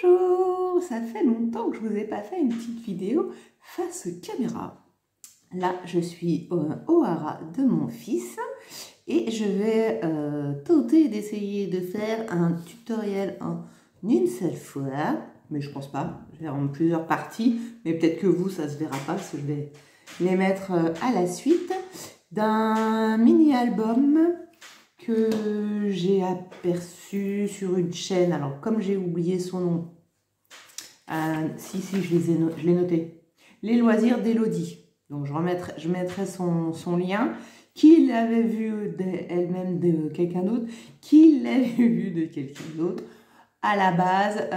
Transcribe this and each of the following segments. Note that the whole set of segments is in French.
Bonjour, ça fait longtemps que je vous ai pas fait une petite vidéo face caméra. Là, je suis au haras de mon fils et je vais tenter d'essayer de faire un tutoriel en une seule fois, mais je pense pas, je vais en plusieurs parties, mais peut-être que vous, ça se verra pas parce que je vais les mettre à la suite d'un mini-album que j'ai aperçu sur une chaîne. Alors, comme j'ai oublié son nom, si, je l'ai noté. Les loisirs d'Elodie. Donc, je mettrai son lien, qu'il avait vu elle-même de quelqu'un d'autre, qu'il l'avait vu de quelqu'un d'autre. À la base,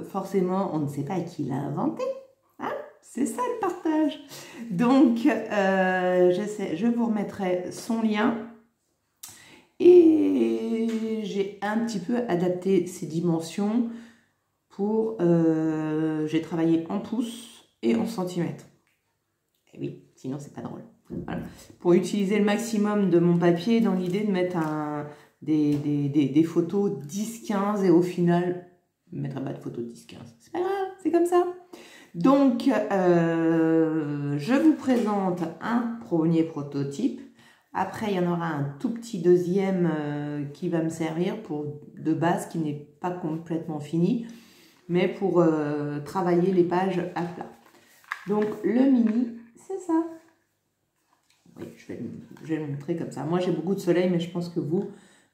forcément, on ne sait pas qui l'a inventé. Hein, c'est ça le partage. Donc, je vous remettrai son lien. Et j'ai un petit peu adapté ses dimensions pour... j'ai travaillé en pouces et en centimètres. Et oui, sinon c'est pas drôle. Voilà. Pour utiliser le maximum de mon papier dans l'idée de mettre des photos 10-15 et au final, je ne mettrai pas de photos 10-15. C'est pas grave, c'est comme ça. Donc, je vous présente un premier prototype. Après, il y en aura un tout petit deuxième qui va me servir pour de base, qui n'est pas complètement fini, mais pour travailler les pages à plat. Donc, le mini, c'est ça. Oui, je vais le montrer comme ça. Moi, j'ai beaucoup de soleil, mais je pense que vous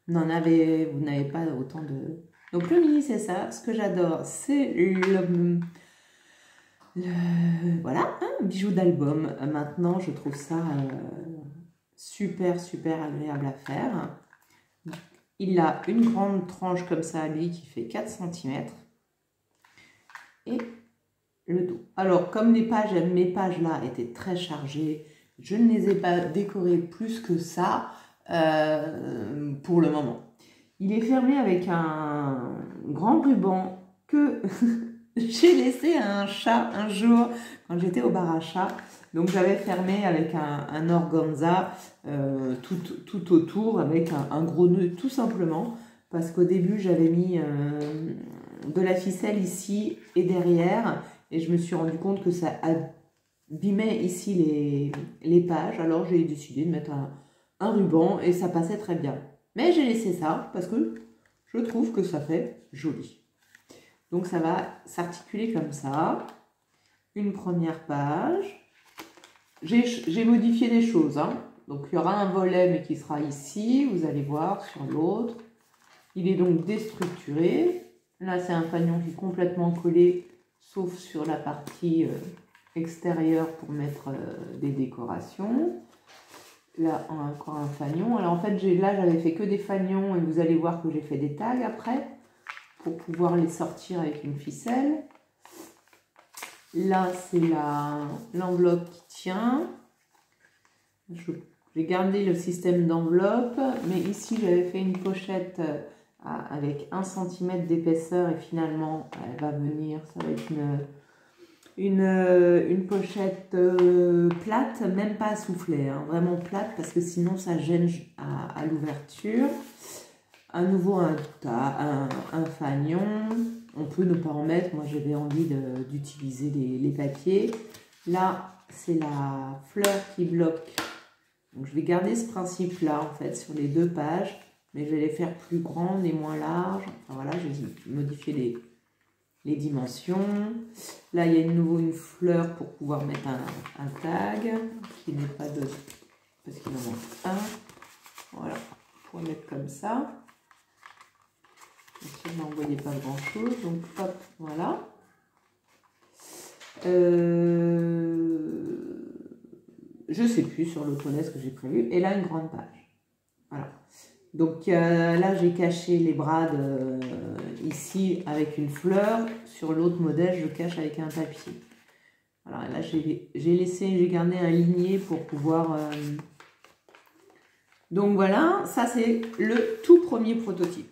n'avez pas autant de... Donc, le mini, c'est ça. Ce que j'adore, c'est voilà, un bijou d'album. Maintenant, je trouve ça... super agréable à faire. Il a une grande tranche comme ça, lui, qui fait 4 cm. Et le dos. Alors, comme mes pages là étaient très chargées, je ne les ai pas décorées plus que ça pour le moment. Il est fermé avec un grand ruban que j'ai laissé à un chat un jour quand j'étais au bar à chat. Donc j'avais fermé avec un organza tout autour avec un gros nœud tout simplement parce qu'au début j'avais mis de la ficelle ici et derrière et je me suis rendu compte que ça abîmait ici les pages. Alors j'ai décidé de mettre un ruban et ça passait très bien. Mais j'ai laissé ça parce que je trouve que ça fait joli. Donc ça va s'articuler comme ça. Une première page. J'ai modifié des choses, hein. Donc il y aura un volet mais qui sera ici, vous allez voir sur l'autre. Il est donc déstructuré. Là c'est un fanion qui est complètement collé, sauf sur la partie extérieure pour mettre des décorations. Là on a encore un fanion. Alors en fait là j'avais fait que des fanions et vous allez voir que j'ai fait des tags après pour pouvoir les sortir avec une ficelle. Là, c'est l'enveloppe qui tient. J'ai gardé le système d'enveloppe, mais ici, j'avais fait une pochette avec 1 cm d'épaisseur et finalement, elle va venir. Ça va être une pochette plate, même pas à souffler, hein, vraiment plate, parce que sinon, ça gêne à l'ouverture. À nouveau, un fanion. On peut ne pas en mettre, moi j'avais envie d'utiliser les papiers. Là, c'est la fleur qui bloque. Donc je vais garder ce principe-là en fait sur les deux pages, mais je vais les faire plus grandes et moins larges. Enfin voilà, j'ai modifié les dimensions. Là, il y a de nouveau une fleur pour pouvoir mettre un tag, qui n'est pas de... parce qu'il en manque un. Voilà, pour mettre comme ça. Ça n'envoyait pas grand chose, donc hop, voilà. Je sais plus sur le poney ce que j'ai prévu. Et là, une grande page. Voilà. Donc là, j'ai caché les brades ici avec une fleur. Sur l'autre modèle, je cache avec un papier. Voilà, là, j'ai gardé un ligné pour pouvoir... Donc voilà, ça c'est le tout premier prototype.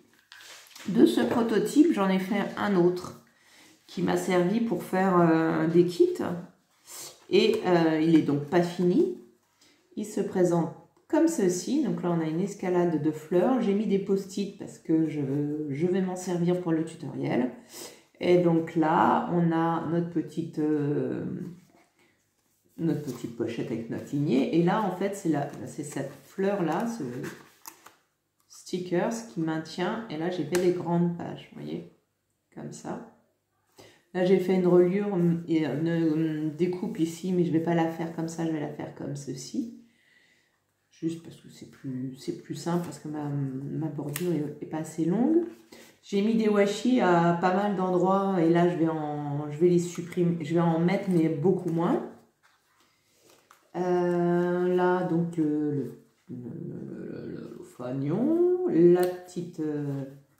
De ce prototype, j'en ai fait un autre qui m'a servi pour faire des kits. Et il n'est donc pas fini. Il se présente comme ceci. Donc là, on a une escalade de fleurs. J'ai mis des post-it parce que je vais m'en servir pour le tutoriel. Et donc là, on a notre petite pochette avec notre lignée. Et là, en fait, c'est cette fleur-là, ce stickers qui maintient. Et là, j'ai fait des grandes pages, vous voyez, comme ça. Là, j'ai fait une reliure et une découpe ici, mais je ne vais pas la faire comme ça, je vais la faire comme ceci. Juste parce que c'est plus simple, parce que ma bordure est pas assez longue. J'ai mis des washi à pas mal d'endroits, et là, je vais les supprimer, je vais en mettre, mais beaucoup moins. Là, donc, le fanion, la petite...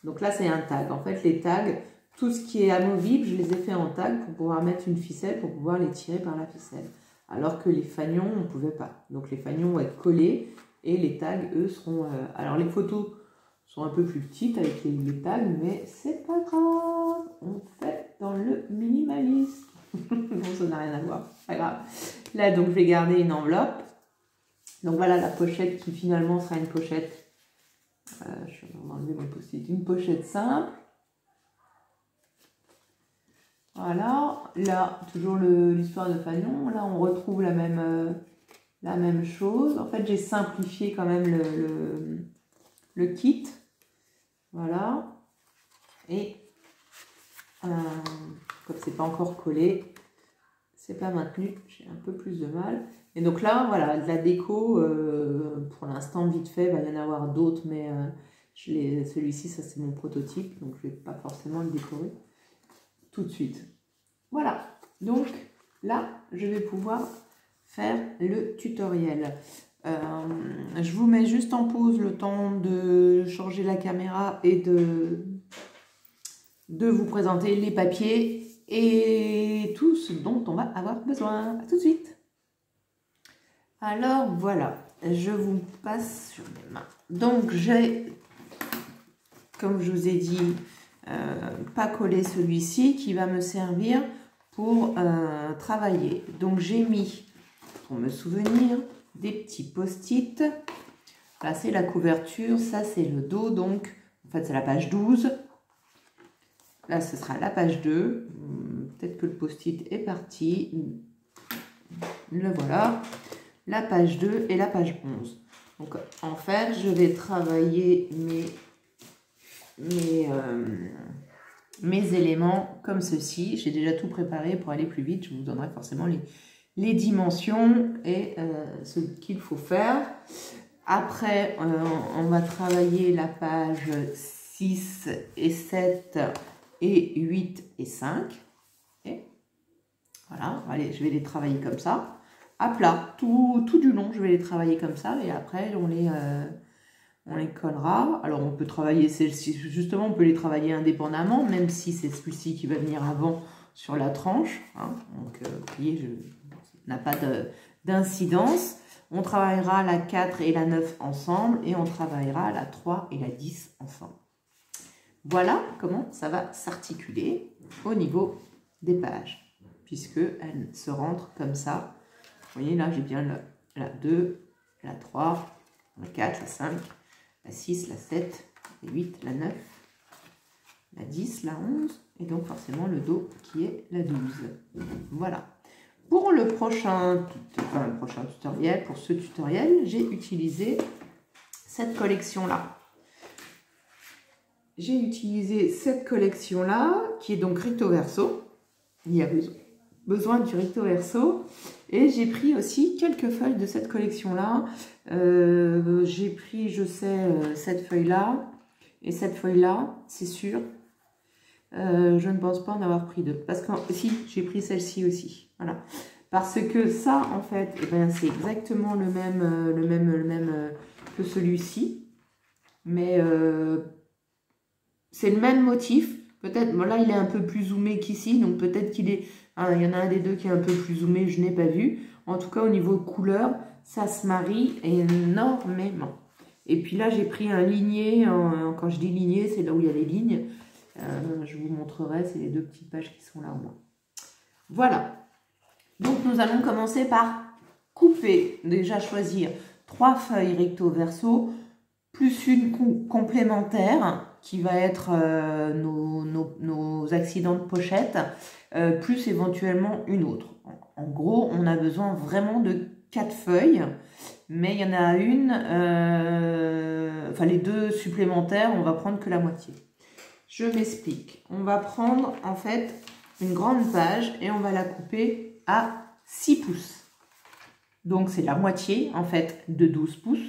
donc là, c'est un tag. En fait, les tags... Tout ce qui est amovible, je les ai fait en tag pour pouvoir mettre une ficelle, pour pouvoir les tirer par la ficelle. Alors que les fanions, on ne pouvait pas. Donc les fanions vont être collés et les tags, eux, seront... alors les photos sont un peu plus petites avec les tags, mais c'est pas grave. On fait dans le minimalisme. Bon, ça n'a rien à voir, pas grave. Là, donc, je vais garder une enveloppe. Donc voilà la pochette qui finalement sera une pochette... je vais enlever mon post-it. Une pochette simple. Voilà, là, toujours l'histoire de fanion. Là, on retrouve la même chose. En fait, j'ai simplifié quand même le kit. Voilà. Et comme c'est pas encore collé, c'est pas maintenu, j'ai un peu plus de mal. Et donc là, voilà, de la déco, pour l'instant, vite fait, il va y en avoir d'autres, mais celui-ci, ça c'est mon prototype, donc je vais pas forcément le décorer tout de suite. Voilà, donc là, je vais pouvoir faire le tutoriel. Je vous mets juste en pause le temps de changer la caméra et de vous présenter les papiers et tout ce dont on va avoir besoin. À tout de suite. Alors voilà, je vous passe sur mes mains. Donc j'ai, comme je vous ai dit, pas collé celui-ci qui va me servir pour travailler. Donc j'ai mis, pour me souvenir, des petits post-it. Là c'est la couverture, ça c'est le dos, donc en fait c'est la page 12. Là ce sera la page 2. Peut-être que le post-it est parti. Le voilà. La page 2 et la page 11. Donc en fait je vais travailler mes éléments comme ceci. J'ai déjà tout préparé pour aller plus vite. Je vous donnerai forcément les dimensions et ce qu'il faut faire. Après, on va travailler la page 6 et 7 et 8 et 5. Et voilà, allez, je vais les travailler comme ça. À plat, tout du long, je vais les travailler comme ça. Et après, on les collera. Alors, on peut travailler celle-ci, justement, on peut les travailler indépendamment, même si c'est celui-ci qui va venir avant sur la tranche. Hein. Donc, vous voyez, n'a pas d'incidence. On travaillera la 4 et la 9 ensemble et on travaillera la 3 et la 10 ensemble. Voilà comment ça va s'articuler au niveau des pages, puisqu'elles se rentrent comme ça. Vous voyez, là, j'ai bien la 2, la 3, la 4, la 5, la 6, la 7, la 8, la 9, la 10, la 11, et donc forcément le dos qui est la 12. Voilà. Pour le prochain tutoriel, pour ce tutoriel, j'ai utilisé cette collection-là. J'ai utilisé cette collection-là, qui est donc recto verso. Il y a besoin du recto verso. Et j'ai pris aussi quelques feuilles de cette collection-là. J'ai pris, je sais, cette feuille-là et cette feuille-là, c'est sûr. Je ne pense pas en avoir pris d'autres. Parce que si, j'ai pris celle-ci aussi. Voilà. Parce que ça, en fait, eh ben, c'est exactement le même que celui-ci. Mais c'est le même motif. Peut-être, bon, là, il est un peu plus zoomé qu'ici. Donc peut-être qu'il est... il y en a un des deux qui est un peu plus zoomé, je n'ai pas vu. En tout cas, au niveau couleur, ça se marie énormément. Et puis là, j'ai pris un ligné. Quand je dis ligné, c'est là où il y a les lignes. Je vous montrerai, c'est les deux petites pages qui sont là en bas. Voilà. Donc, nous allons commencer par couper. Déjà, choisir 3 feuilles recto verso, plus une complémentaire qui va être nos accidents de pochette, plus éventuellement une autre. En gros, on a besoin vraiment de 4 feuilles, mais il y en a une, enfin les 2 supplémentaires, on va prendre que la moitié. Je m'explique. On va prendre en fait une grande page et on va la couper à 6 pouces. Donc c'est la moitié en fait de 12 pouces.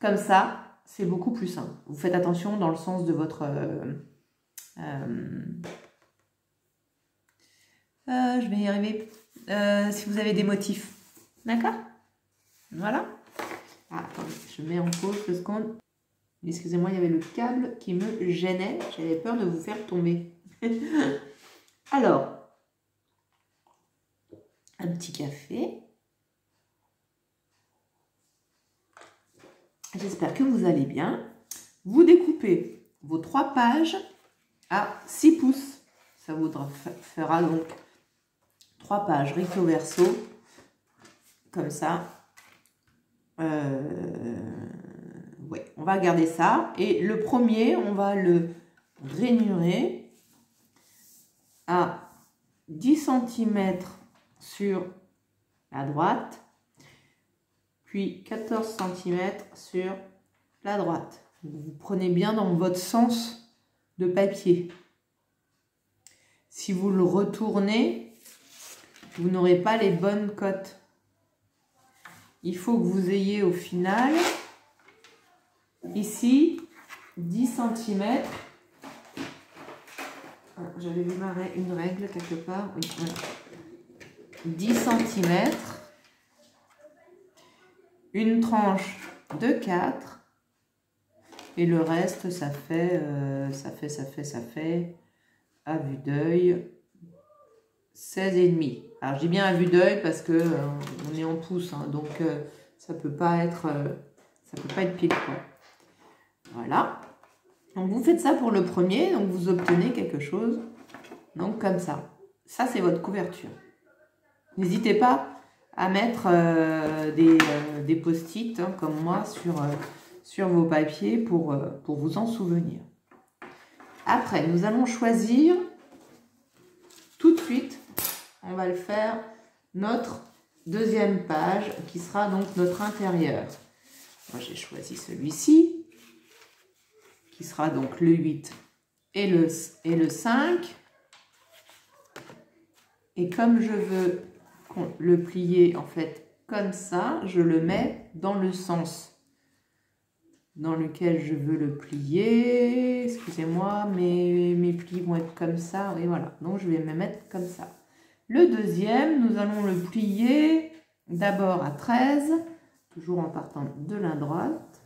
Comme ça, c'est beaucoup plus simple. Vous faites attention dans le sens de votre... je vais y arriver. Si vous avez des motifs. D'accord? Voilà. Ah, attendez, je mets en pause 2 secondes. Excusez-moi, il y avait le câble qui me gênait. J'avais peur de vous faire tomber. Alors, un petit café. J'espère que vous allez bien. Vous découpez vos 3 pages à 6 pouces. Ça vous fera donc 3 pages recto verso. Comme ça. Ouais, on va garder ça. Et le premier, on va le rainurer à 10 cm sur la droite. Puis 14 cm sur la droite. Vous prenez bien dans votre sens de papier. Si vous le retournez, vous n'aurez pas les bonnes cotes. Il faut que vous ayez au final, ici, 10 cm. J'avais vu une règle quelque part. Oui, voilà. 10 cm. Une tranche de 4 et le reste ça fait à vue d'œil 16,5. Alors je dis bien à vue d'œil parce que on est en pouces, hein, donc ça peut pas être pile poil. Voilà. Donc vous faites ça pour le premier, donc vous obtenez quelque chose donc comme ça. Ça c'est votre couverture. N'hésitez pas à mettre des post-it hein, comme moi sur vos papiers pour vous en souvenir. Après, nous allons choisir tout de suite, on va le faire, notre deuxième page qui sera donc notre intérieur. Moi j'ai choisi celui-ci qui sera donc le 8 et le 5. Et comme je veux le plier en fait comme ça, je le mets dans le sens dans lequel je veux le plier. Excusez-moi, mes plis vont être comme ça. Et voilà, donc je vais me mettre comme ça. Le deuxième, nous allons le plier d'abord à 13, toujours en partant de la droite,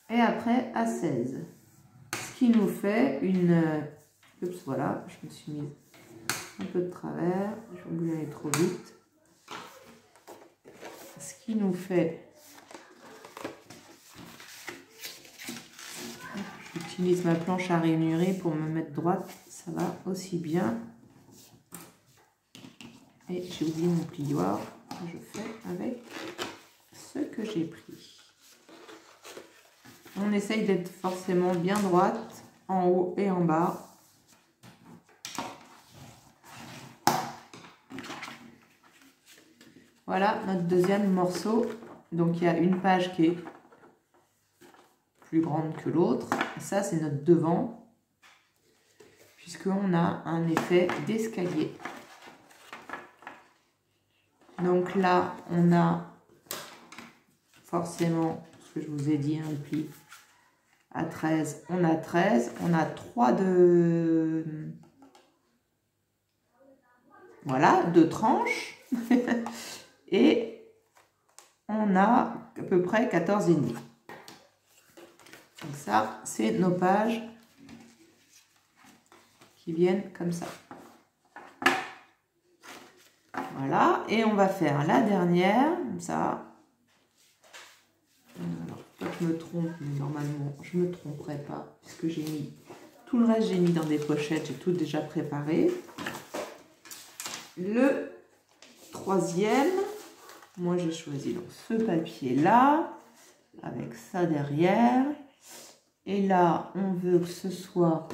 et après à 16. Ce qui nous fait une... Oups, voilà, je me suis mise un peu de travers, j'ai oublié d'aller trop vite. Ce qui nous fait... J'utilise ma planche à rainurer pour me mettre droite, ça va aussi bien. Et j'ai oublié mon plioir, je fais avec ce que j'ai pris. On essaye d'être forcément bien droite, en haut et en bas. Voilà notre deuxième morceau. Donc il y a une page qui est plus grande que l'autre. Ça c'est notre devant, puisqu'on a un effet d'escalier. Donc là on a forcément ce que je vous ai dit, un pli à 13. On a 13, on a 3 de... Voilà, 2 tranches. Et on a à peu près 14,5. Donc ça, c'est nos pages qui viennent comme ça. Voilà, et on va faire la dernière, comme ça. Alors, je me trompe, mais normalement, je ne me tromperai pas, puisque j'ai mis tout le reste, j'ai mis dans des pochettes, j'ai tout déjà préparé. Le troisième, Moi, j'ai choisi donc ce papier-là, avec ça derrière. Et là, on veut que ce soit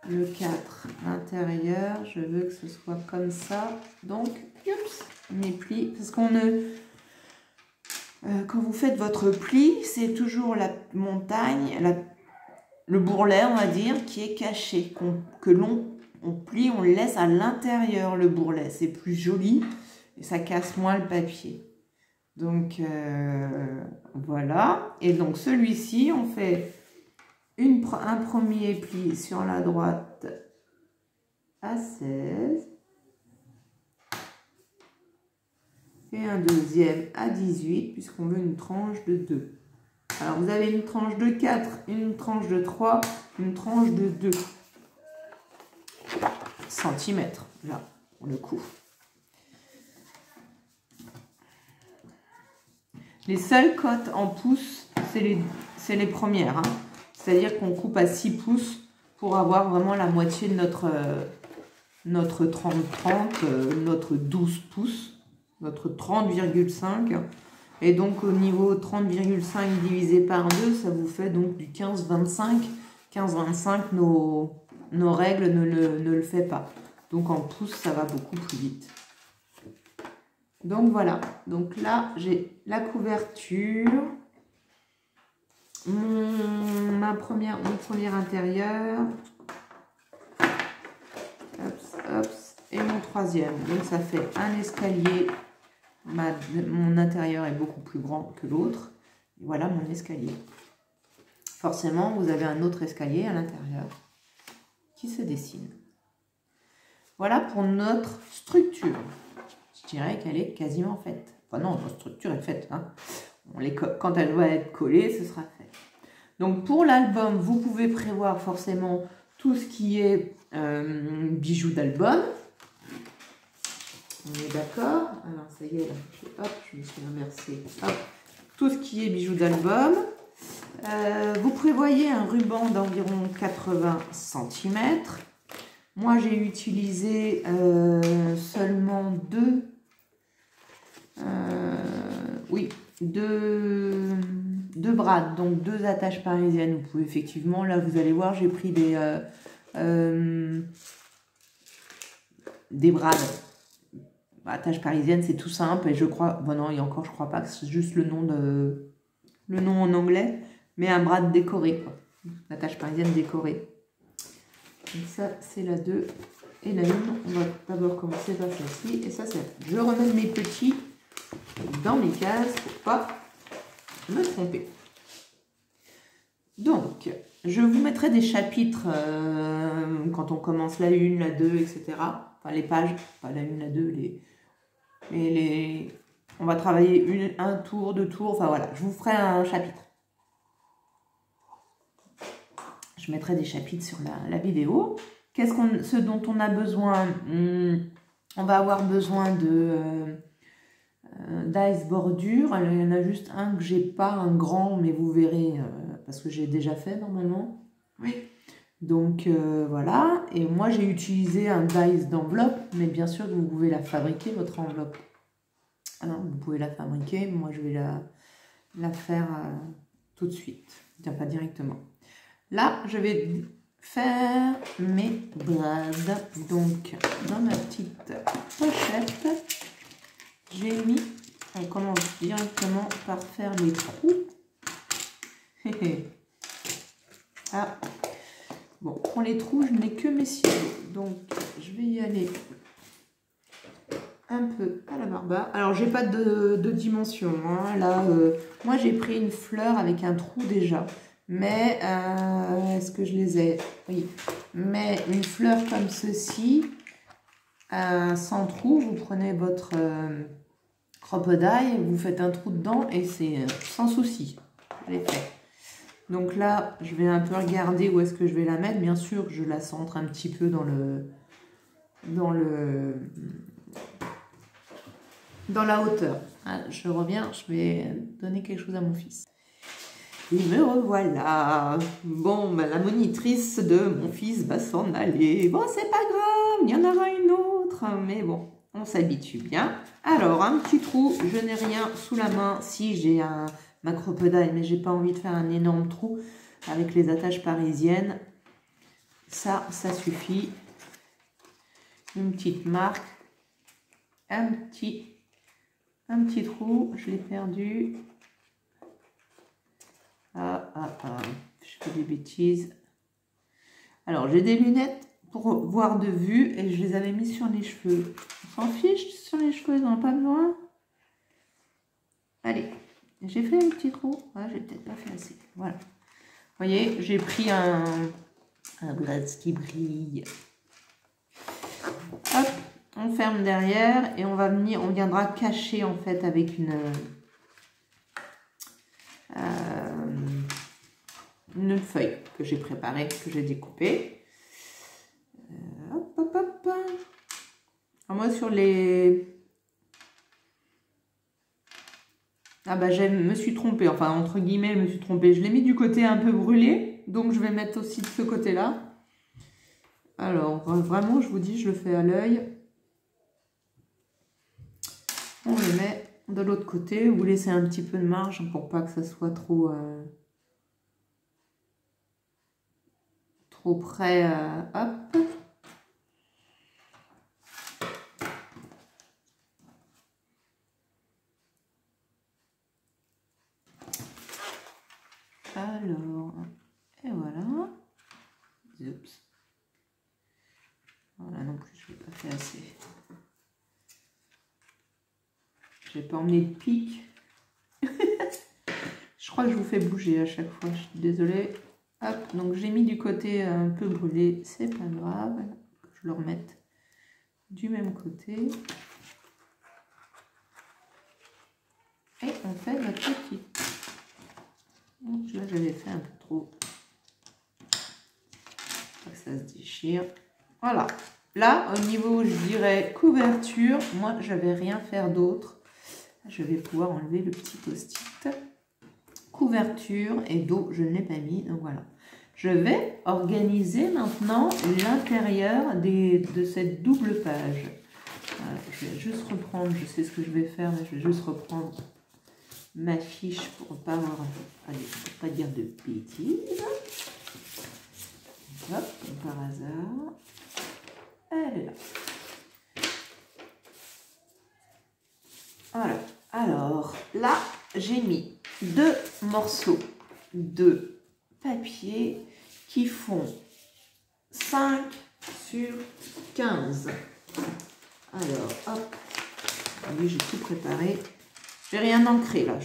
le 4 l'intérieur. Je veux que ce soit comme ça. Donc, oups, mes plis. Parce qu'on ne... quand vous faites votre pli, c'est toujours la montagne, le bourrelet, on va dire, qui est caché. Que l'on plie, on le laisse à l'intérieur, le bourrelet. C'est plus joli et ça casse moins le papier. Donc, voilà. Et donc, celui-ci, on fait un premier pli sur la droite à 16. Et un deuxième à 18, puisqu'on veut une tranche de 2. Alors, vous avez une tranche de 4, une tranche de 3, une tranche de 2 centimètres, là, pour le coup. Les seules cotes en pouces, c'est les premières. Hein. C'est-à-dire qu'on coupe à 6 pouces pour avoir vraiment la moitié de notre 30-30, notre 12 pouces, notre 30,5. Et donc au niveau 30,5 divisé par 2, ça vous fait donc du 15,25. 15,25, nos règles ne le fait pas. Donc en pouces, ça va beaucoup plus vite. Donc voilà, donc là j'ai la couverture, mon premier intérieur, et mon troisième. Donc ça fait un escalier, mon intérieur est beaucoup plus grand que l'autre, voilà mon escalier. Forcément, vous avez un autre escalier à l'intérieur qui se dessine. Voilà pour notre structure. Je dirais qu'elle est quasiment faite. Enfin non, notre structure est faite. Hein. Quand elle va être collée, ce sera fait. Donc pour l'album, vous pouvez prévoir forcément tout ce qui est bijoux d'album. On est d'accord? Alors ça y est, là, hop, je me suis remerciée. Hop, tout ce qui est bijoux d'album. Vous prévoyez un ruban d'environ 80 cm. Moi, j'ai utilisé seulement deux brades, donc 2 attaches parisiennes. Vous pouvez effectivement, là vous allez voir, j'ai pris des brades. Attache parisienne, c'est tout simple et je crois, bon non, et encore je crois pas que c'est juste le nom en anglais, mais un brad décoré, quoi. L'attache parisienne décorée. Donc ça, c'est la 2 et la 1. On va d'abord commencer par celle-ci. Et ça, c'est... Je remets mes petits dans mes cases pour pas me tromper. Donc, je vous mettrai des chapitres quand on commence la 1, la 2, etc. Enfin, les pages, pas la 1, la 2, on va travailler un tour, 2 tours. Enfin, voilà, je vous ferai un chapitre. Je mettrai des chapitres sur la vidéo. Ce dont on a besoin, on va avoir besoin d'ice bordure. Il y en a juste un que j'ai pas, un grand, mais vous verrez, parce que j'ai déjà fait normalement. Oui. Donc voilà. Et moi j'ai utilisé un dice d'enveloppe, mais bien sûr vous pouvez la fabriquer, votre enveloppe. Alors, vous pouvez la fabriquer, moi je vais la faire tout de suite, pas directement. Là, je vais faire mes brades. Donc, dans ma petite pochette, j'ai mis, on commence directement par faire les trous. Ah, bon, pour les trous, je n'ai que mes ciseaux. Donc, je vais y aller un peu à la barba. Alors, j'ai pas de dimension. Hein. Là, moi, j'ai pris une fleur avec un trou déjà. Mais, est-ce que je les ai? Oui. Mais une fleur comme ceci, sans trou, vous prenez votre crocodile, vous faites un trou dedans et c'est sans souci. Je l'ai fait. Donc là, je vais un peu regarder où est-ce que je vais la mettre. Bien sûr, je la centre un petit peu dans la hauteur. Ah, je reviens, je vais donner quelque chose à mon fils. Et me revoilà. Bon, bah, la monitrice de mon fils va s'en aller. Bon, c'est pas grave, il y en aura une autre. Mais bon, on s'habitue bien. Alors, un petit trou, je n'ai rien sous la main. Si, j'ai ma crocodile, mais j'ai pas envie de faire un énorme trou avec les attaches parisiennes. Ça suffit. Une petite marque. Un petit trou, je l'ai perdu. Je fais des bêtises. Alors, j'ai des lunettes pour voir de vue et je les avais mis sur les cheveux. On s'en fiche sur les cheveux, ils n'en ont pas besoin. Allez, j'ai fait un petit trou. Ah, j'ai peut-être pas fait assez. Voilà. Vous voyez, j'ai pris un glace qui brille. Hop, on ferme derrière et on viendra cacher en fait avec une feuille que j'ai préparée, que j'ai découpée. Hop, hop, hop. Alors moi sur les... Ah bah je me suis trompée, enfin entre guillemets je me suis trompée. Je l'ai mis du côté un peu brûlé, donc je vais mettre aussi de ce côté-là. Alors vraiment je vous dis, je le fais à l'œil. On le met de l'autre côté, vous laissez un petit peu de marge pour pas que ça soit trop près. Hop. Alors, et voilà. Oups. Voilà, non plus, je ne l'ai pas fait assez. Je n'ai pas emmené de pic. Je crois que je vous fais bouger à chaque fois, je suis désolée. Hop, donc j'ai mis du côté un peu brûlé, c'est pas grave. Je le remette du même côté. Et on fait notre petit. Donc là, j'avais fait un peu trop. Pas que ça se déchire. Voilà. Là, au niveau, je dirais, couverture, moi, je vais rien faire d'autre. Je vais pouvoir enlever le petit post-it. Couverture et dos, je ne l'ai pas mis. Donc voilà. Je vais organiser maintenant l'intérieur de cette double page. Voilà, je vais juste reprendre, je sais ce que je vais faire, mais je vais juste reprendre ma fiche pour ne pas avoir, allez, pour pas dire de bêtises. Hop, comme par hasard. Elle est là. Voilà. Alors, là, j'ai mis 2 morceaux de papier qui font 5 sur 15. Alors, hop. Oui, j'ai tout préparé. J'ai rien ancré là.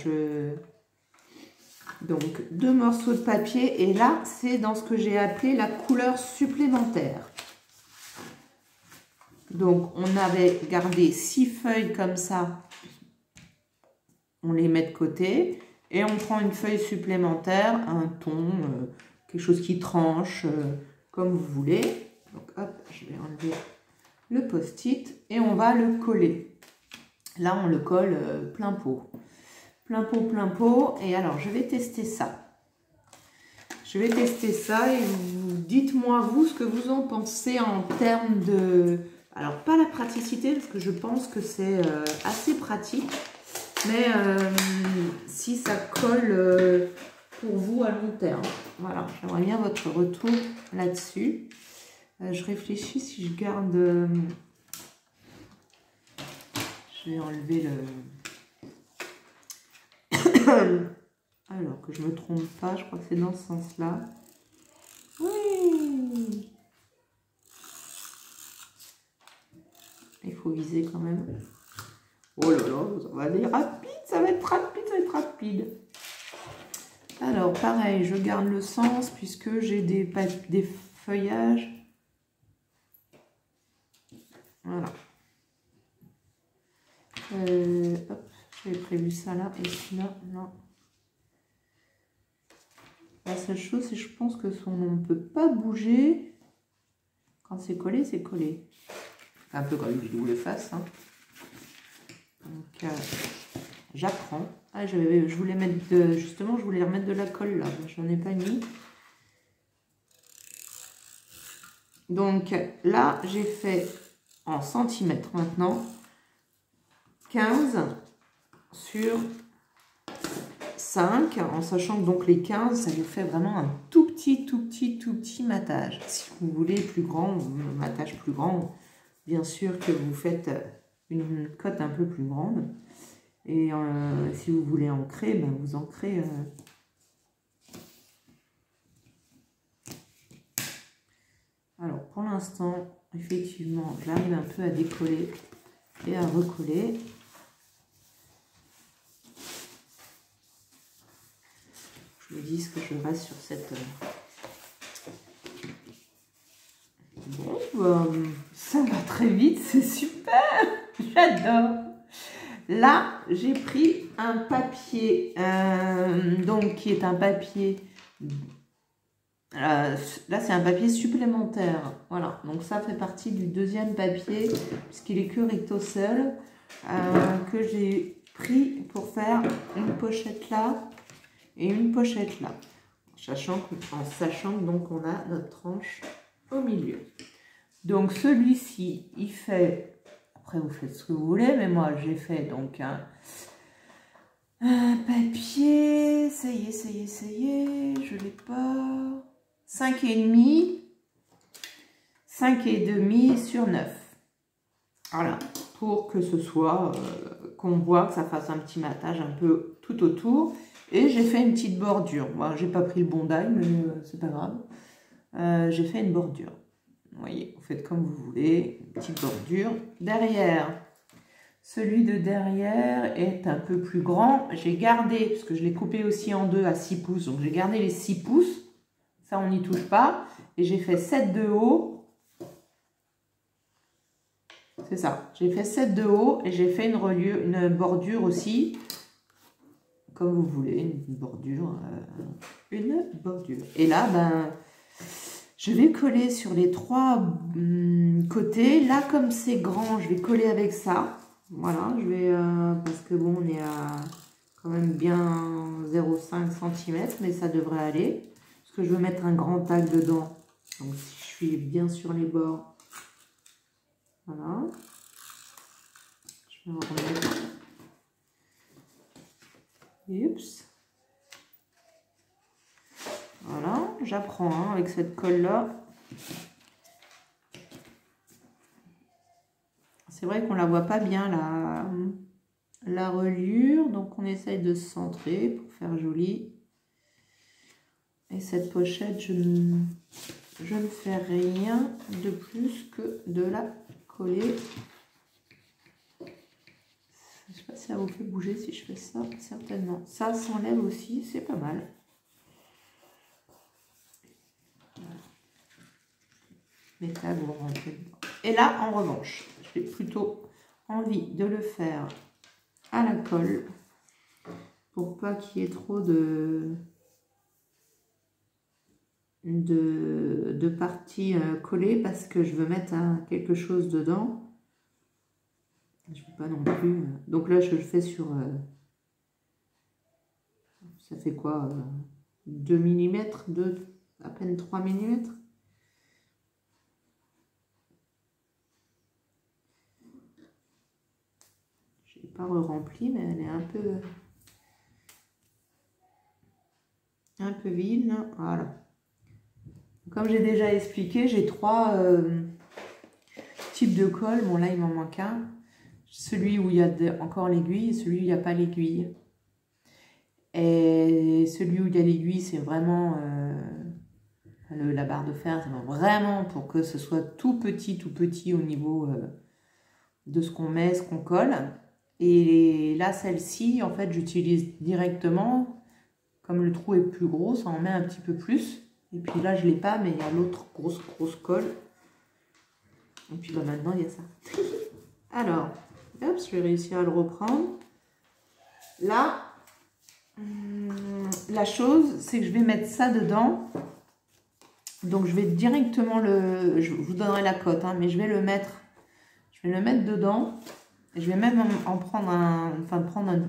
Donc, 2 morceaux de papier. Et là, c'est dans ce que j'ai appelé la couleur supplémentaire. Donc, on avait gardé 6 feuilles comme ça. On les met de côté. Et on prend une feuille supplémentaire, un ton, quelque chose qui tranche, comme vous voulez. Donc, hop, je vais enlever le post-it et on va le coller. Là, on le colle plein pot. Plein pot, plein pot. Et alors, je vais tester ça. Je vais tester ça et dites-moi, vous, ce que vous en pensez en termes de... Alors, pas la praticité, parce que je pense que c'est assez pratique. Mais si ça colle pour vous à long terme. Voilà, j'aimerais bien votre retour là-dessus. Je réfléchis si je garde... je vais enlever le... Alors que je ne me trompe pas, je crois que c'est dans ce sens-là. Oui. Il faut viser quand même. Oh là là, ça va aller rapide, ça va être rapide, ça va être rapide. Alors, pareil, je garde le sens puisque j'ai des feuillages. Voilà. Hop, j'avais prévu ça là et celui-là, non. La seule chose, c'est que je pense que on ne peut pas bouger. Quand c'est collé, c'est collé. Un peu comme une double face. Hein. Donc, j'apprends. Ah, je voulais mettre justement, je voulais remettre de la colle là. J'en ai pas mis. Donc là, j'ai fait en centimètres maintenant. 15 sur 5, en sachant que donc les 15, ça vous fait vraiment un tout petit matage. Si vous voulez plus grand, un matage plus grand, bien sûr que vous faites une cote un peu plus grande. Et si vous voulez ancrer, ben vous ancrez. Alors pour l'instant, effectivement, j'arrive un peu à décoller et à recoller. Je me dis que je reste sur cette... Bon, ça va très vite, c'est super, j'adore. Là, j'ai pris un papier, donc qui est un papier... là, c'est un papier supplémentaire. Voilà, donc ça fait partie du deuxième papier, puisqu'il est que recto seul, que j'ai pris pour faire une pochette là et une pochette là. En sachant que donc on a notre tranche au milieu. Donc celui-ci, il fait... Après, vous faites ce que vous voulez, mais moi, j'ai fait donc un papier. Ça y est, je l'ai pas... 5,5 sur 9. Voilà, pour que ce soit, qu'on voit que ça fasse un petit matage un peu tout autour. Et j'ai fait une petite bordure. Moi, j'ai pas pris le bondail, mais c'est pas grave. J'ai fait une bordure. Vous voyez, vous faites comme vous voulez, une petite bordure. Derrière, celui de derrière est un peu plus grand. J'ai gardé, parce que je l'ai coupé aussi en deux à 6 pouces, donc j'ai gardé les 6 pouces. Ça, on n'y touche pas. Et j'ai fait 7 de haut. C'est ça. J'ai fait 7 de haut et j'ai fait une bordure aussi. Comme vous voulez, une bordure. Et là, ben, je vais coller sur les 3 côtés. Là, comme c'est grand, je vais coller avec ça. Voilà, je vais... parce que bon, on est à quand même bien 0,5 cm, mais ça devrait aller. Parce que je veux mettre un grand tag dedans. Donc, si je suis bien sur les bords. Voilà. Je vais remettre. Oups. Voilà, j'apprends hein, avec cette colle-là. C'est vrai qu'on la voit pas bien, la reliure. Donc, on essaye de se centrer pour faire joli. Et cette pochette, je ne fais rien de plus que de la coller. Je ne sais pas si ça vous fait bouger si je fais ça, certainement. Ça s'enlève aussi, c'est pas mal. Les tags vont rentrer dedans. Et là, en revanche, j'ai plutôt envie de le faire à la colle pour pas qu'il y ait trop de parties collées parce que je veux mettre quelque chose dedans. Je ne veux pas non plus. Donc là, je le fais sur... ça fait quoi 2 mm, à peine 3 mm. Je n'ai pas rempli, mais elle est un peu vide. Voilà. Comme j'ai déjà expliqué, j'ai 3 types de colle. Bon, là, il m'en manque un. Celui où il y a encore l'aiguille et celui où il n'y a pas l'aiguille. Et celui où il y a l'aiguille, c'est vraiment la barre de fer. C'est vraiment pour que ce soit tout petit au niveau de ce qu'on met, ce qu'on colle. Et là, celle-ci, en fait, j'utilise directement. Comme le trou est plus gros, ça en met un petit peu plus. Et puis là, je ne l'ai pas, mais il y a l'autre grosse colle. Et puis bah, maintenant, il y a ça. Alors, hop, je vais réussir à le reprendre. Là, la chose, c'est que je vais mettre ça dedans. Donc, je vais directement je vous donnerai la cote, hein, mais je vais le mettre dedans. Et je vais même en prendre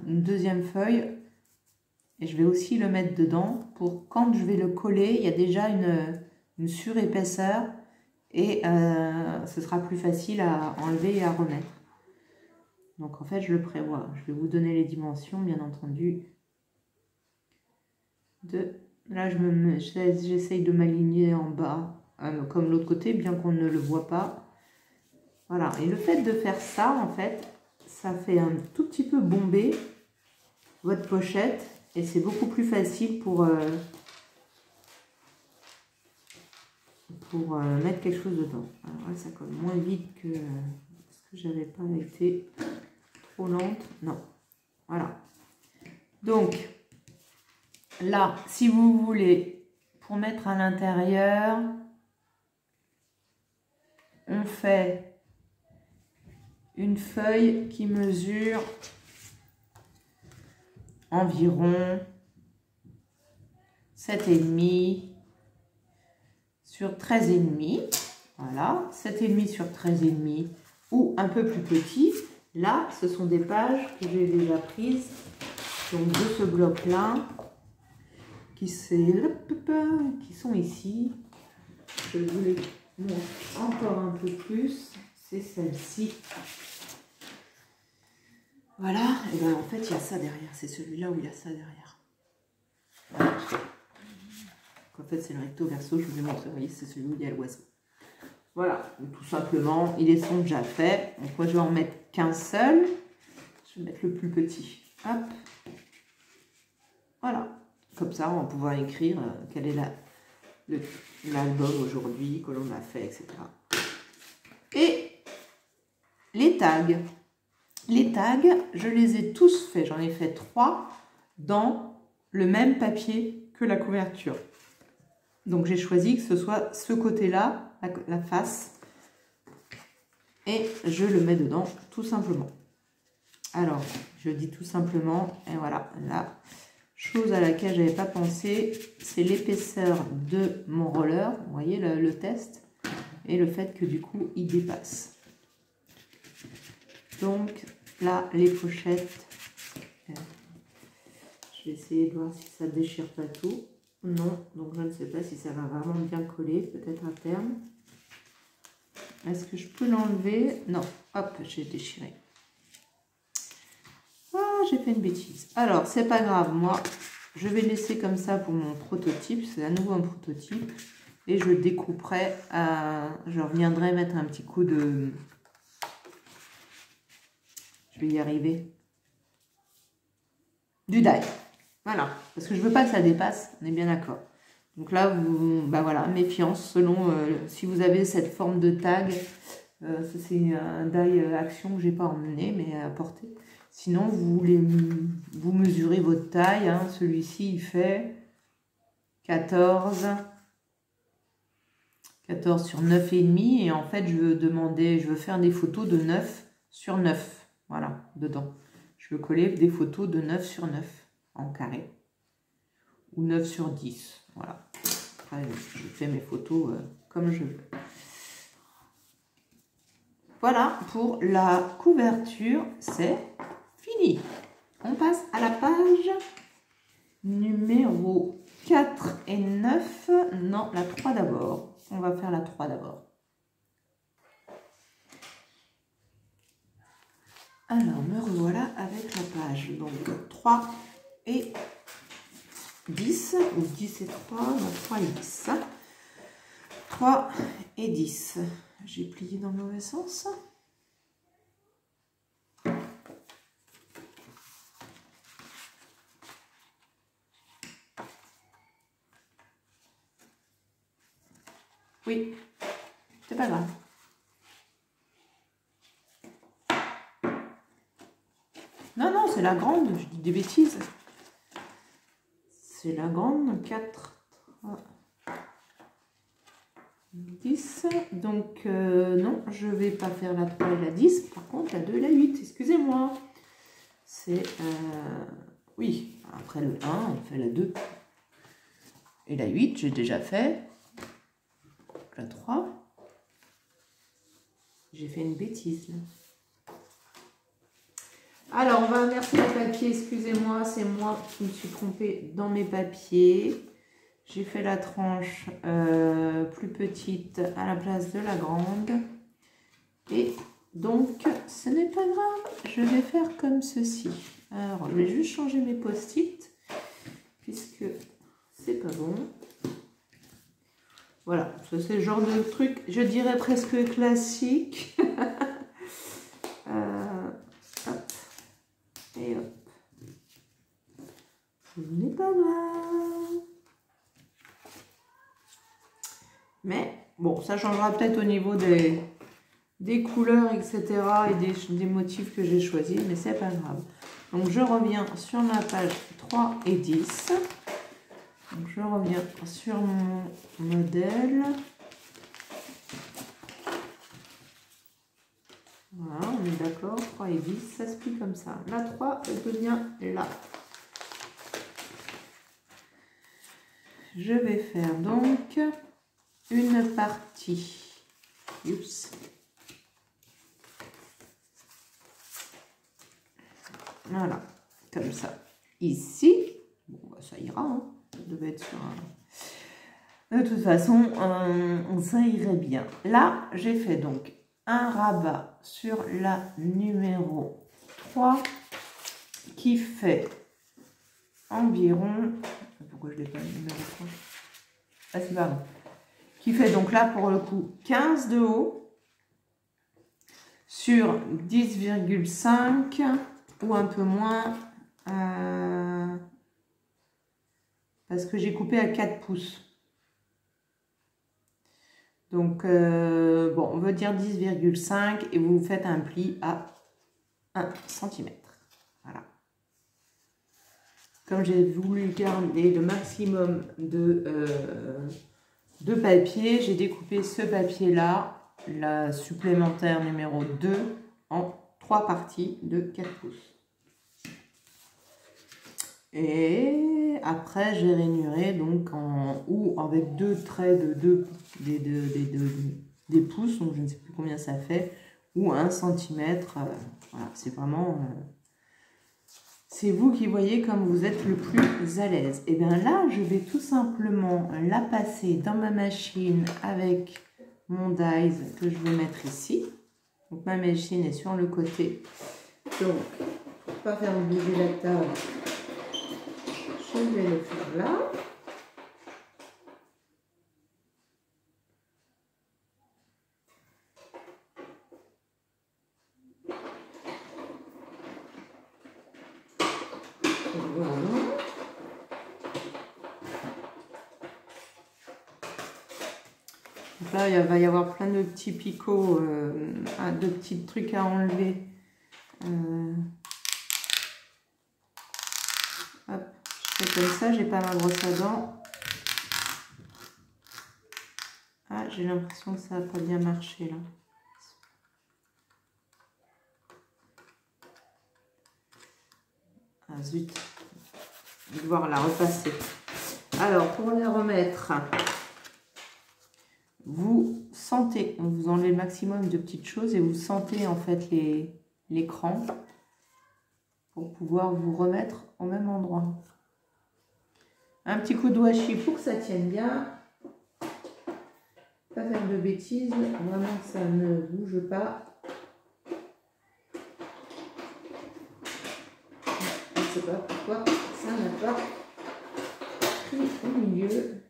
une deuxième feuille. Et je vais aussi le mettre dedans pour quand je vais le coller, il y a déjà une surépaisseur et ce sera plus facile à enlever et à remettre. Donc en fait, je le prévois. Je vais vous donner les dimensions, bien entendu. Là, j'essaye de m'aligner en bas, comme l'autre côté, bien qu'on ne le voit pas. Voilà. Et le fait de faire ça, en fait, ça fait un tout petit peu bomber votre pochette. Et c'est beaucoup plus facile pour mettre quelque chose dedans. Alors là, ça colle moins vite que... parce que j'avais pas été trop lente. Non. Voilà. Donc, là, si vous voulez, pour mettre à l'intérieur, on fait une feuille qui mesure environ 7,5 sur 13,5. Voilà, 7,5 sur 13,5 ou un peu plus petit. Là, ce sont des pages que j'ai déjà prises donc de ce bloc-là qui sont ici. Je vous les montre encore un peu plus. C'est celle-ci. Voilà, et bien en fait, il y a ça derrière. C'est celui-là où il y a ça derrière. Voilà. En fait, c'est le recto verso, je vous ai montré. Vous voyez, c'est celui où il y a l'oiseau. Voilà, donc, tout simplement, ils sont déjà faits. Donc moi, je vais en mettre qu'un seul. Je vais mettre le plus petit. Hop. Voilà. Comme ça, on va pouvoir écrire quel est l'album aujourd'hui, que l'on a fait, etc. Et les tags. Les tags, je les ai tous faits. J'en ai fait 3 dans le même papier que la couverture. Donc, j'ai choisi que ce soit ce côté-là, la face. Et je le mets dedans, tout simplement. Alors, je dis tout simplement, et voilà, la chose à laquelle je n'avais pas pensé, c'est l'épaisseur de mon roller. Vous voyez le test. Et le fait que du coup, il dépasse. Donc, là, les pochettes, je vais essayer de voir si ça ne déchire pas tout. Non, donc je ne sais pas si ça va vraiment bien coller, peut-être à terme. Est-ce que je peux l'enlever? Non, hop, j'ai déchiré. Ah, j'ai fait une bêtise. Alors, c'est pas grave, moi, je vais laisser comme ça pour mon prototype. C'est à nouveau un prototype. Et je découperai, je reviendrai mettre un petit coup de... Je vais y arriver. Du die. Voilà. Parce que je ne veux pas que ça dépasse. On est bien d'accord. Donc là, bah voilà, méfiance selon si vous avez cette forme de tag. C'est un die action que je n'ai pas emmené, mais à porter. Sinon, vous mesurez votre taille. Hein. Celui-ci, il fait 14 sur 9,5. Et en fait, je veux faire des photos de 9 sur 9. Voilà, dedans. Je veux coller des photos de 9 sur 9 en carré. Ou 9 sur 10. Voilà. Après, je fais mes photos comme je veux. Voilà, pour la couverture, c'est fini. On passe à la page numéro 4 et 9. Non, la 3 d'abord. On va faire la 3 d'abord. Alors, me revoilà avec la page. Donc, 3 et 10. Ou 10 et 3. Non, 3 et 10. 3 et 10. J'ai plié dans le mauvais sens. Oui, c'est pas grave. Non, non, c'est la grande, je dis des bêtises. C'est la grande, 4, 3, 10. Donc, non, je ne vais pas faire la 3 et la 10. Par contre, la 2 et la 8, excusez-moi. C'est, oui, après le 1, on fait la 2. Et la 8, j'ai déjà fait. La 3. J'ai fait une bêtise, là. Alors, on va inverser les papiers, excusez-moi, c'est moi qui me suis trompée dans mes papiers. J'ai fait la tranche plus petite à la place de la grande. Et Donc, ce n'est pas grave, je vais faire comme ceci. Alors, je vais juste changer mes post-it, puisque c'est pas bon. Voilà, ça c'est le genre de truc, je dirais presque classique. Hop, et hop. Ce n'est pas grave. Mais, bon, ça changera peut-être au niveau des couleurs, etc. et des motifs que j'ai choisis, mais c'est pas grave. Donc, je reviens sur ma page 3 et 10. Donc, je reviens sur mon modèle. Voilà, on est d'accord, 3 et 10, ça se plie comme ça. La 3, elle devient là. Je vais faire donc une partie. Oups. Voilà, comme ça. Ici, bon, bah, ça ira, hein. Ça devait être sur un... De toute façon, ça irait bien. Là, j'ai fait donc un rabat sur la numéro 3 qui fait environ... Pourquoi je ne l'ai pas le numéro 3? Ah, c'est pas bon. Qui fait donc là, pour le coup, 15 de haut sur 10,5 ou un peu moins, parce que j'ai coupé à 4 pouces. Donc, bon, on veut dire 10,5 et vous faites un pli à 1 cm. Voilà. Comme j'ai voulu garder le maximum de papier, j'ai découpé ce papier-là, la supplémentaire numéro 2, en 3 parties de 4 pouces. Et après, j'ai rainuré donc ou avec 2 traits de des pouces, donc je ne sais plus combien ça fait, ou 1 cm. Voilà, c'est vraiment... c'est vous qui voyez comme vous êtes le plus à l'aise. Et bien là, je vais tout simplement la passer dans ma machine avec mon dies que je vais mettre ici. Donc ma machine est sur le côté. Donc, pour ne pas faire bouger la table, je vais le faire là. Voilà. Donc là, il va y avoir plein de petits picots, de petits trucs à enlever. Hop, je fais comme ça, j'ai pas ma brosse à dents. Ah, j'ai l'impression que ça n'a pas bien marché là. Ah zut, je vais devoir la repasser. Alors, pour les remettre, vous sentez, on vous enlève le maximum de petites choses et vous sentez en fait l'écran pour pouvoir vous remettre au même endroit. Un petit coup de washi pour que ça tienne bien. Pas faire de bêtises, vraiment que ça ne bouge pas. Je ne sais pas pourquoi ça n'a pas pris au milieu.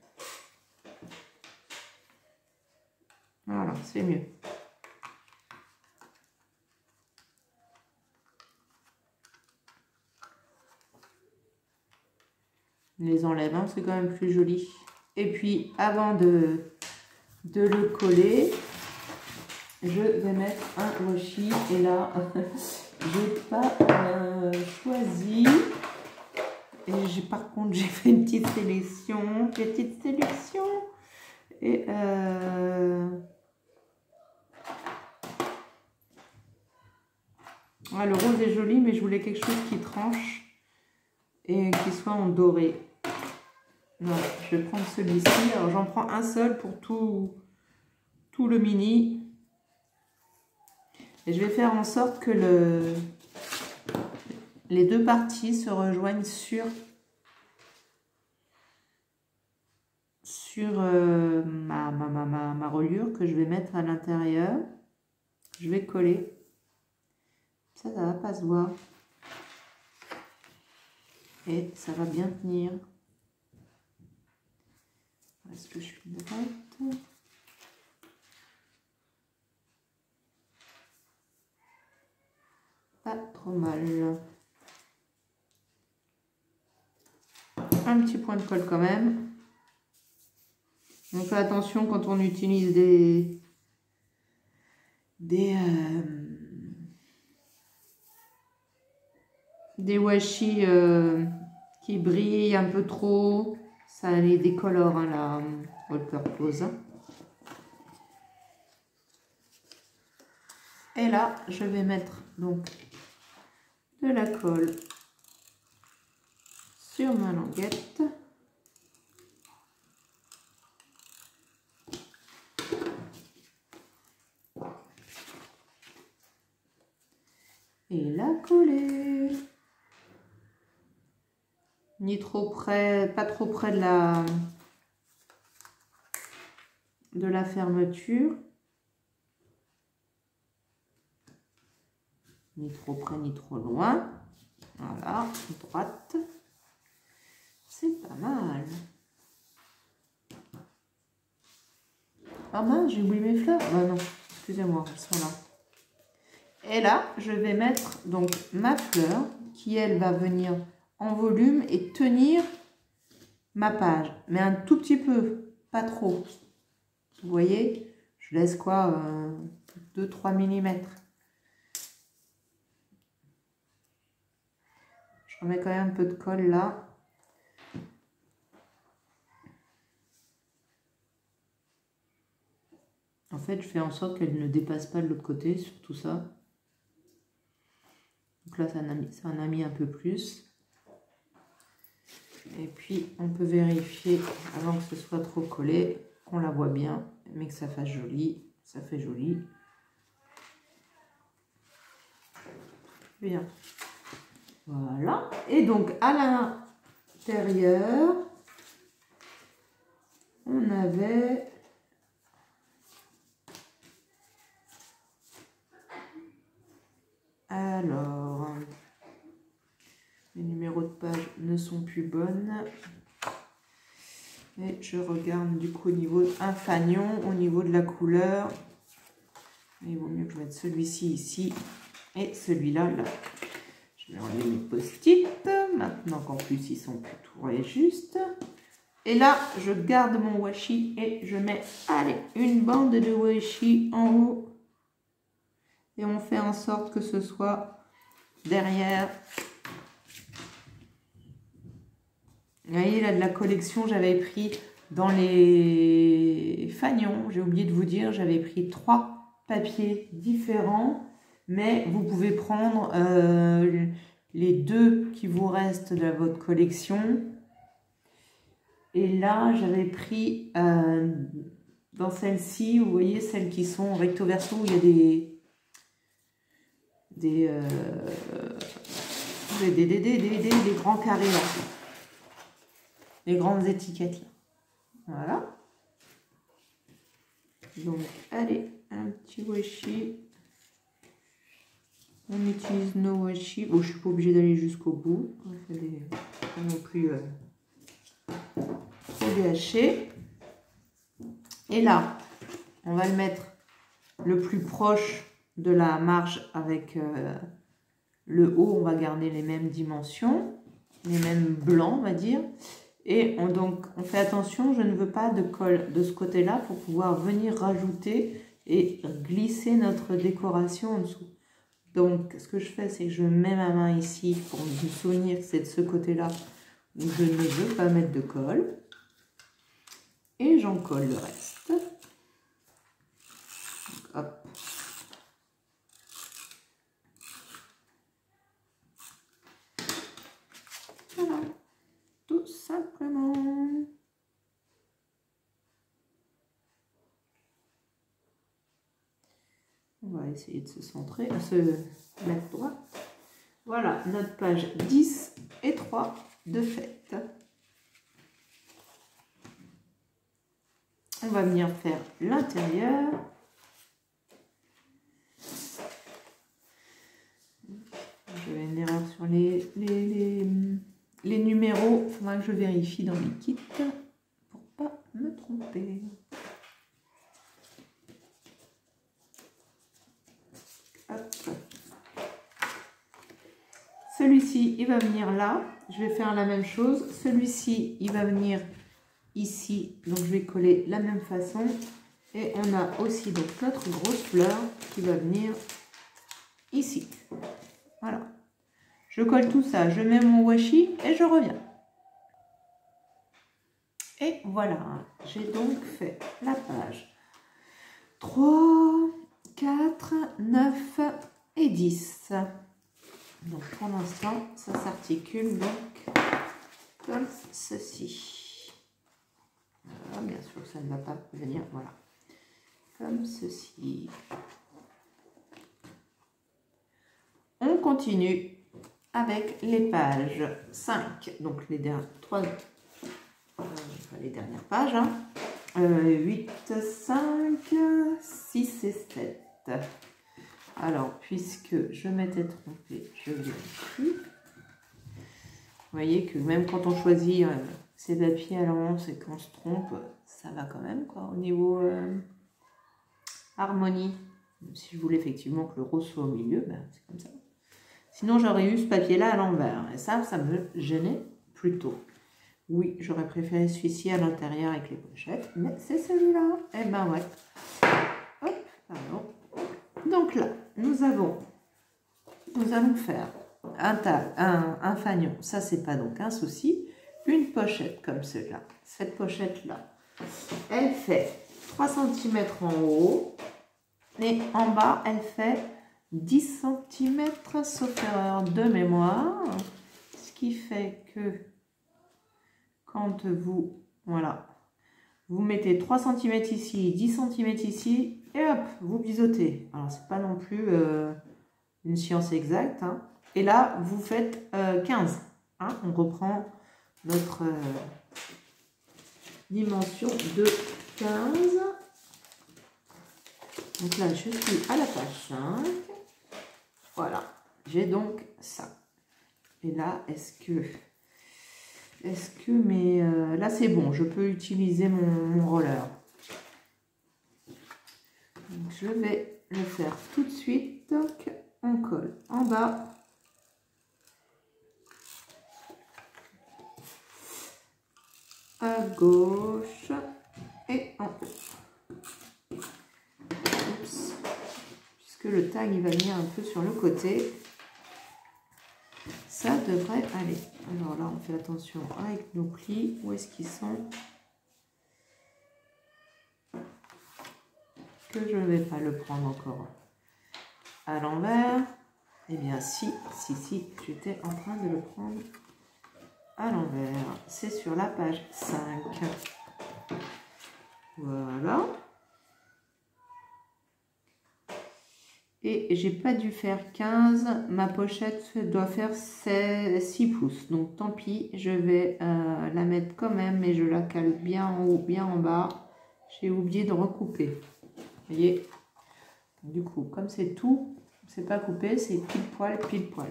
Voilà, c'est mieux. On les enlève, hein, c'est quand même plus joli. Et puis, avant de le coller, je vais mettre un washi. Et là, j'ai pas choisi. Et par contre, j'ai fait une petite sélection. Et ouais, le rose est joli, mais je voulais quelque chose qui tranche et qui soit en doré. Voilà, je vais prendre celui-ci. Alors, j'en prends un seul pour tout le mini. Et je vais faire en sorte que les deux parties se rejoignent sur ma reliure que je vais mettre à l'intérieur. Je vais coller. Ça ne va pas se voir. Et ça va bien tenir. Est-ce que je suis droite? Pas trop mal. Un petit point de colle quand même. On fait attention quand on utilise des washi qui brillent un peu trop. Ça les décolore, hein, la All Purpose. Et là, je vais mettre donc de la colle sur ma languette. Et la coller. Ni trop près, pas trop près de la fermeture. Ni trop près, ni trop loin. Voilà, droite. C'est pas mal. Ah mince, j'ai oublié mes fleurs. Ah non, excusez-moi, elles sont là. Et là, je vais mettre donc ma fleur qui, elle, va venir en volume et tenir ma page. Mais un tout petit peu, pas trop. Vous voyez, je laisse quoi 2-3 mm. Je remets quand même un peu de colle là. En fait, je fais en sorte qu'elle ne dépasse pas de l'autre côté sur tout ça. Donc là, ça en a mis un peu plus. Et puis, on peut vérifier, avant que ce soit trop collé, qu'on la voit bien, mais que ça fasse joli. Ça fait joli. Bien. Voilà. Et donc, à l'intérieur, on avait... Alors, les numéros de page ne sont plus bonnes. Et je regarde du coup au niveau d'un fanion, au niveau de la couleur. Il vaut mieux que je mette celui-ci ici et celui-là là. Je vais enlever mes post-it. Maintenant qu'en plus ils sont plus tout et juste. Et là, je garde mon washi et je mets, allez, une bande de washi en haut. Et on fait en sorte que ce soit derrière. Vous voyez, là, de la collection, j'avais pris dans les fanions, j'ai oublié de vous dire, j'avais pris 3 papiers différents. Mais vous pouvez prendre les 2 qui vous restent de votre collection. Et là, j'avais pris dans celle-ci, vous voyez, celles qui sont recto verso, où il y a des grands carrés là, les grandes étiquettes là. Voilà. Donc, allez, un petit washi. On utilise nos washi. Bon, je suis pas obligée d'aller jusqu'au bout. Pas non plus trop gâché. Et là, on va le mettre le plus proche de la marge avec le haut. On va garder les mêmes dimensions, les mêmes blancs, on va dire. Et donc, on fait attention, je ne veux pas de colle de ce côté-là pour pouvoir venir rajouter et glisser notre décoration en dessous. Donc, ce que je fais, c'est que je mets ma main ici pour me souvenir que c'est de ce côté-là où je ne veux pas mettre de colle. Et j'en colle le reste. Donc, hop. Voilà. Tout simplement. On va essayer de se centrer, de se mettre droit. Voilà, notre page 10 et 3 de fait. On va venir faire l'intérieur. je vérifie dans les kits pour pas me tromper. Celui-ci, il va venir là. Je vais faire la même chose. Celui-ci, il va venir ici. Donc, je vais coller la même façon. Et on a aussi donc notre grosse fleur qui va venir ici. Voilà. Je colle tout ça. Je mets mon washi et je reviens. Et voilà. J'ai donc fait la page 3, 4, 9 et 10. Donc pour l'instant, ça s'articule donc comme ceci. Voilà, bien sûr, ça ne va pas venir, voilà, comme ceci. On continue avec les pages 5, donc les dernières, les dernières pages, hein. 8, 5, 6 et 7. Alors, puisque je m'étais trompée, je vérifie. Vous voyez que même quand on choisit ses papiers à l'avance et qu'on se trompe, ça va quand même, quoi, au niveau harmonie. Même si je voulais effectivement que le rose soit au milieu, ben, c'est comme ça. Sinon, j'aurais eu ce papier-là à l'envers. Et ça me gênait plutôt. Oui, j'aurais préféré celui-ci à l'intérieur avec les pochettes, mais c'est celui-là. Eh ben ouais. Hop, pardon. Donc là, nous allons faire un fanion, ça c'est pas donc un souci, une pochette comme celle-là. Cette pochette-là, elle fait 3 cm en haut et en bas, elle fait 10 cm sauf erreur de mémoire, ce qui fait que quand vous, voilà, vous mettez 3 cm ici, 10 cm ici, et hop, vous bisotez. Alors, c'est pas non plus une science exacte, hein. Et là, vous faites 15. Hein. On reprend notre dimension de 15. Donc là, je suis à la page 5. Voilà. J'ai donc ça. Et là, est-ce que mes... là, c'est bon. Je peux utiliser mon roller. Donc, je vais le faire tout de suite. Donc, on colle en bas. À gauche et en haut. Oups. Puisque le tag, il va venir un peu sur le côté. Ça devrait aller. Alors là, on fait attention avec nos plis. Où est-ce qu'ils sont? Que je ne vais pas le prendre encore à l'envers. Eh bien, si, j'étais en train de le prendre à l'envers. C'est sur la page 5. Voilà. Et j'ai pas dû faire 15. Ma pochette doit faire 6 pouces. Donc, tant pis, je vais la mettre quand même, mais je la cale bien en haut, bien en bas. J'ai oublié de recouper. Vous voyez, du coup, comme c'est tout, c'est pas coupé, c'est pile poil, pile poil.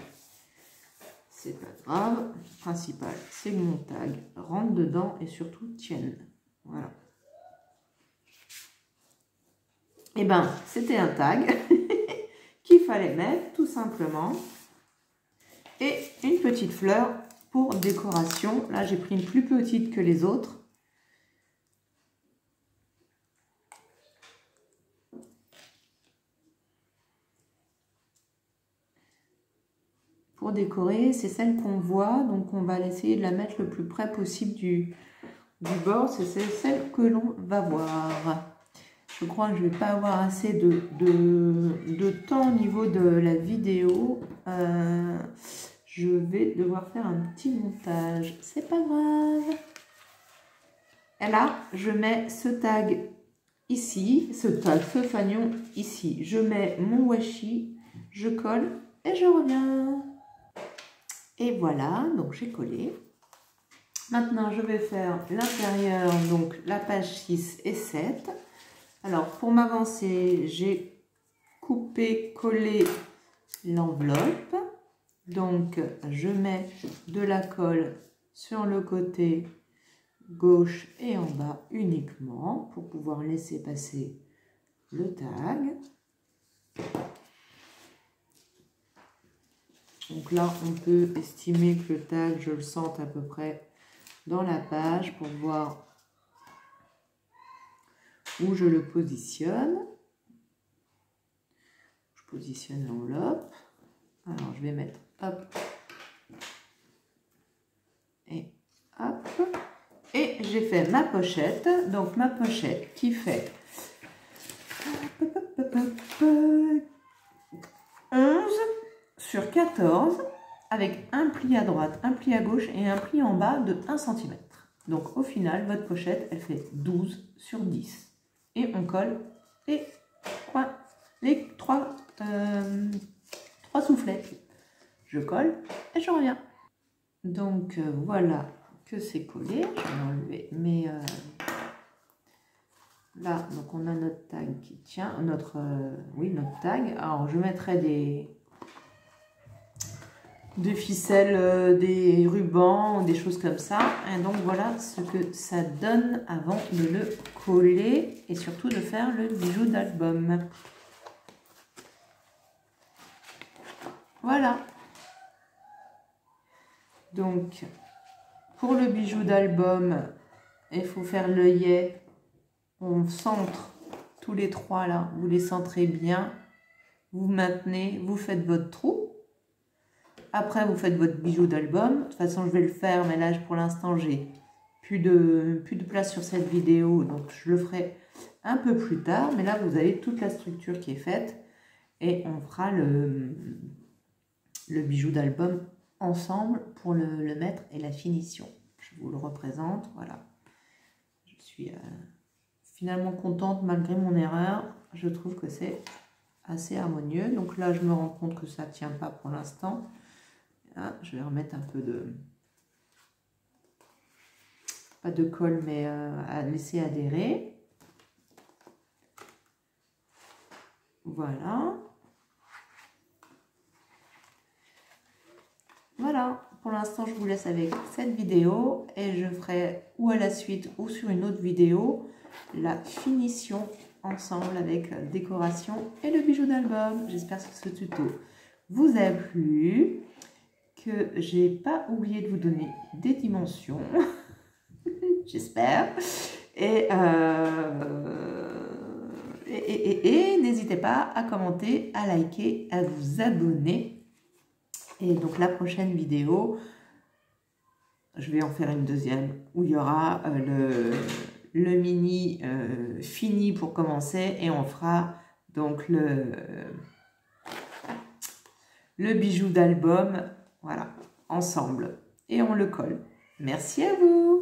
C'est pas grave. Le principal, c'est que mon tag rentre dedans et surtout tienne. Voilà. Et ben, c'était un tag qu'il fallait mettre tout simplement. Et une petite fleur pour décoration. Là, j'ai pris une plus petite que les autres. Pour décorer, c'est celle qu'on voit, donc on va essayer de la mettre le plus près possible du bord, c'est celle que l'on va voir. Je crois que je ne vais pas avoir assez de temps au niveau de la vidéo. Je vais devoir faire un petit montage, c'est pas grave. Et là, je mets ce tag ici, ce fanion ici. Je mets mon washi, je colle et je reviens. Et voilà, donc j'ai collé. Maintenant, je vais faire l'intérieur, donc la page 6 et 7. Alors, pour m'avancer, j'ai coupé, collé l'enveloppe. Donc, je mets de la colle sur le côté gauche et en bas uniquement pour pouvoir laisser passer le tag. Donc là, on peut estimer que le tag, je le sente à peu près dans la page pour voir où je le positionne. Je positionne l'enveloppe. Alors, je vais mettre hop et hop. Et j'ai fait ma pochette. Donc, ma pochette qui fait 11 sur 14 avec un pli à droite, un pli à gauche et un pli en bas de 1 cm. Donc, au final, votre pochette, elle fait 12 sur 10. Et on colle les trois soufflets. Je colle et je reviens. Donc voilà que c'est collé. Je vais enlever mes... Là, donc on a notre tag qui tient, notre tag. Alors je mettrai des ficelles, des rubans, des choses comme ça. Et donc voilà ce que ça donne avant de le coller et surtout de faire le bijou d'album. Voilà. Donc pour le bijou d'album, il faut faire l'œillet. On centre tous les trois là, vous les centrez bien. Vous maintenez, vous faites votre trou. Après, vous faites votre bijou d'album. De toute façon, je vais le faire, mais là, pour l'instant, j'ai plus de place sur cette vidéo. Donc, je le ferai un peu plus tard. Mais là, vous avez toute la structure qui est faite. Et on fera le bijou d'album ensemble pour le mettre et la finition. Je vous le représente. Voilà. Je suis finalement contente malgré mon erreur. Je trouve que c'est assez harmonieux. Donc là, je me rends compte que ça ne tient pas pour l'instant. Ah, je vais remettre un peu de... Pas de colle, mais à laisser adhérer. Voilà. Voilà. Pour l'instant, je vous laisse avec cette vidéo. Et je ferai ou à la suite ou sur une autre vidéo la finition ensemble avec décoration et le bijou d'album. J'espère que ce tuto vous a plu. Que j'ai pas oublié de vous donner des dimensions, j'espère, et n'hésitez pas à commenter, à liker, à vous abonner. Et donc la prochaine vidéo, je vais en faire une deuxième où il y aura le mini fini pour commencer et on fera donc le bijou d'album. Voilà, ensemble. Et on le colle. Merci à vous!